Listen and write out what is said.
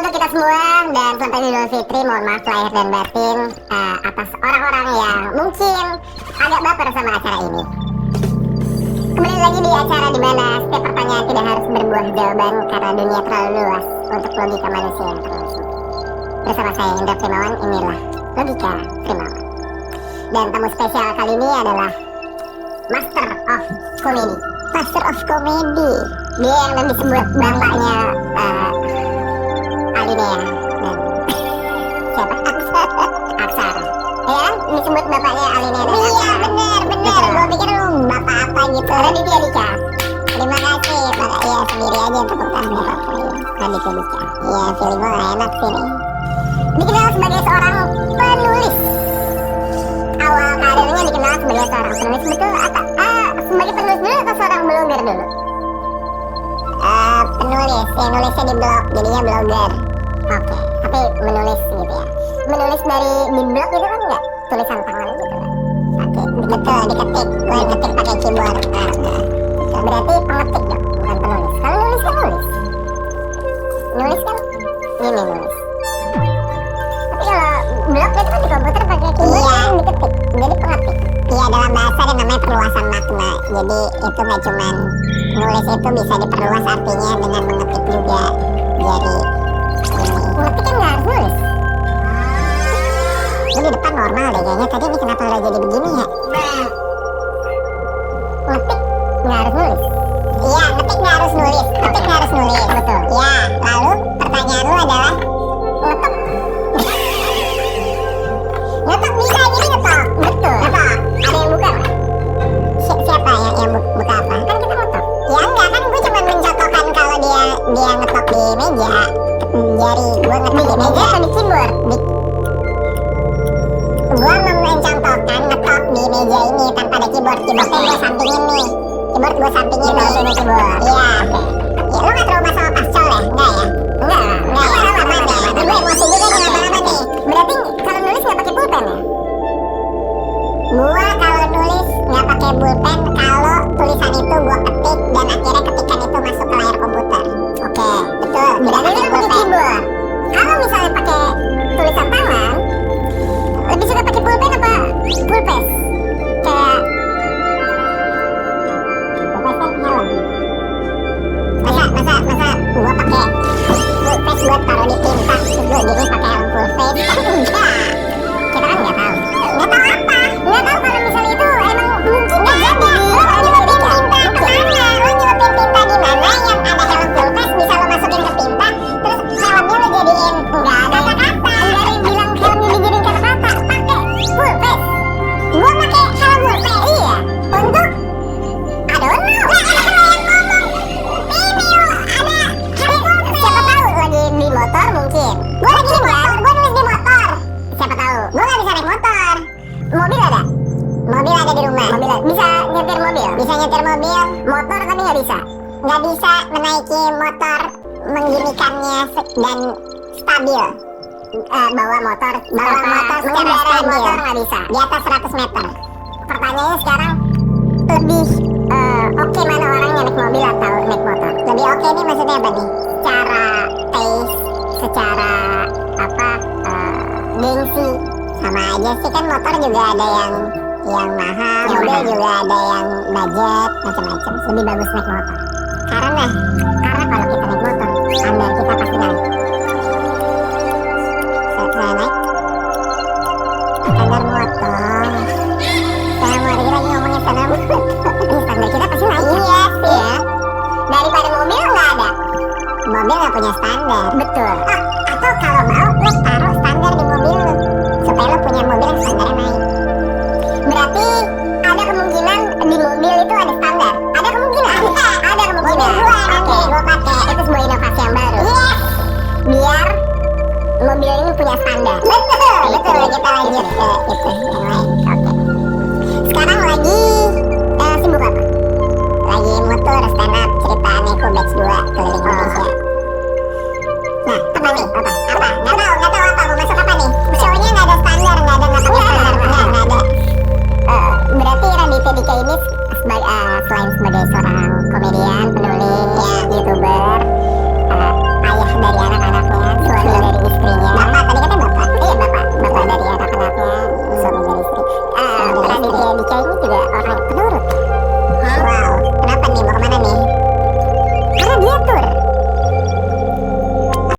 untuk kita semua dan selamat Idul Fitri. Mohon maaf lahir dan batin atas orang-orang yang mungkin agak baper sama acara ini. Kembali lagi di acara di mana setiap pertanyaan tidak harus berbuah jawaban karena dunia terlalu luas untuk logika manusia yang terlalu sempit. Bersama saya Indra Primawan, inilah Logika Primawan. Dan tamu spesial kali ini adalah Master of Comedy. Master of Comedy. Dia yang disebut bapaknya Alinea dan siapa? Aksara. Ya kan? Disebut bapaknya Alinea dan Aksara. Iya bener. Gue pikir lu bapak apa gitu. Raditya Dika. Terima kasih Pak. Ya sendiri aja tepuk tangan ya Pak. Raditya Dika. Ya feeling gue gak enak sih nih. Dikenal sebagai seorang penulis. Awal karirnya dikenal sebagai seorang penulis. Betul apa? Sebagai penulis dulu atau seorang blogger dulu? Penulis, ya nulisnya di blog, jadinya blogger. Oke, tapi menulis gitu ya. Menulis dari di blog itu kan enggak tulisan tangan gitu kan. Oke, betul, diketik. Gue ngetik pakai keyboard. Berarti pengetik dong, bukan penulis. Kalau nulis kan nulis. Nulis kan ini nulis. Tapi kalau blog itu kan di komputer pakai keyboard kan diketik. Jadi pengetik. Iya, dalam bahasa ada namanya perluasan makna. Jadi itu nggak cuman nulis, itu bisa diperluas artinya dengan mengetik juga. Jadi mengetik kan nggak harus nulis. Lu di depan normal deh kayaknya. Tadi ini kenapa udah jadi begini ya? Ngetik nggak harus nulis. Iya, ngetik nggak harus nulis. Ngetik nggak harus nulis. Betul. Ya, lalu pertanyaan lu adalah ngetok. Ngetok bisa jadi ngetok. Betul. Ngetok. Ada yang buka kan? Siapa yang buka apa? Kan kita ngetok. Ya enggak, kan gue cuma mencontohkan kalau dia ngetok di meja. Jari gue ngetok di meja atau di keyboard? Gue mencontohkan ngetok di meja ini tanpa ada keyboard. Keyboardnya gue sampingin nih. Keyboard gue sampingin nih. Keyboard. Iya. Ya lo gak trauma sama pascol ya? Enggak ya? Enggak ya? Aman ya? Gue emosi juga nih lama-lama nih. Berarti kalau nulis gak pakai pulpen ya? Gua kalau nulis nggak pakai pulpen kalau tulisan itu gua ketik dan akhirnya ketikan itu masuk ke layar komputer. Oke, betul. Berarti lu pakai keyboard. Kalau misalnya pakai tulisan tangan, lebih suka pakai pulpen apa pulpes? Kayak pulpes kan helm. Masa gua pakai pulpes buat taruh di tinta, terus gua jadi pakai helm pulpes? Enggak. Kita kan nggak tahu. Nggak tahu apa? Nggak tahu kalau misalnya itu emang mungkin nggak ada. Lo nyelupin tinta kemana? Lo nyelupin tinta di mana yang ada helm pulpes bisa lo masukin ke tinta, terus helmnya lo jadiin nggak ada kata-kata. Nggak ada yang bilang helmnya dijadiin kata-kata. Pakai pulpes. Gua pakai helm pulpes. Iya. Untuk I don't know. Siapa tahu lagi di motor mungkin. Gua lagi di motor. Gua nulis di motor. Siapa tahu? Gua nggak bisa naik motor. Mobil ada? Mobil ada di rumah. Mobil ada. Bisa nyetir mobil? Bisa nyetir mobil. Motor tapi nggak bisa. Nggak bisa menaiki motor, mengginikannya dan stabil. Bawa motor secara stabil. Motor nggak bisa. Di atas 100 meter. Pertanyaannya sekarang lebih oke mana orangnya naik mobil atau naik motor? Lebih oke nih maksudnya apa nih? Secara taste, secara apa? Gengsi. Sama aja sih, kan motor juga ada yang mahal, mobil juga ada yang budget, macam-macam. Lebih bagus naik motor. Karena kalau kita naik motor, standar kita pasti naik. Saya naik standar motor. Standar lagi ngomongin standar motor. Standar kita pasti naik. Iya sih ya. Daripada mobil nggak ada. Mobil nggak punya standar. Betul. Atau kalau mau, lo taruh standar di mobil lo supaya lo punya mobil yang standarnya naik. Berarti ada kemungkinan di mobil itu ada standar. Ada kemungkinan. Ada kemungkinan. Oke, gue pakai itu sebuah inovasi yang baru. Yes. Biar mobil ini punya standar. Betul. Kita lanjut ke itu yang lain. Oke. Sekarang lagi sibuk apa? Lagi motor stand up cerita Neko Batch 2 keliling Indonesia. Nah, apa nih? Apa? Nggak tahu apa. Mau masuk apa nih? Show-nya nggak ada standar, nggak pakai standar, nggak ada. Berarti Raditya Dika ini selain sebagai seorang komedian, penulis, youtuber, ayah dari anak-anaknya, Dika ini juga orang penurut.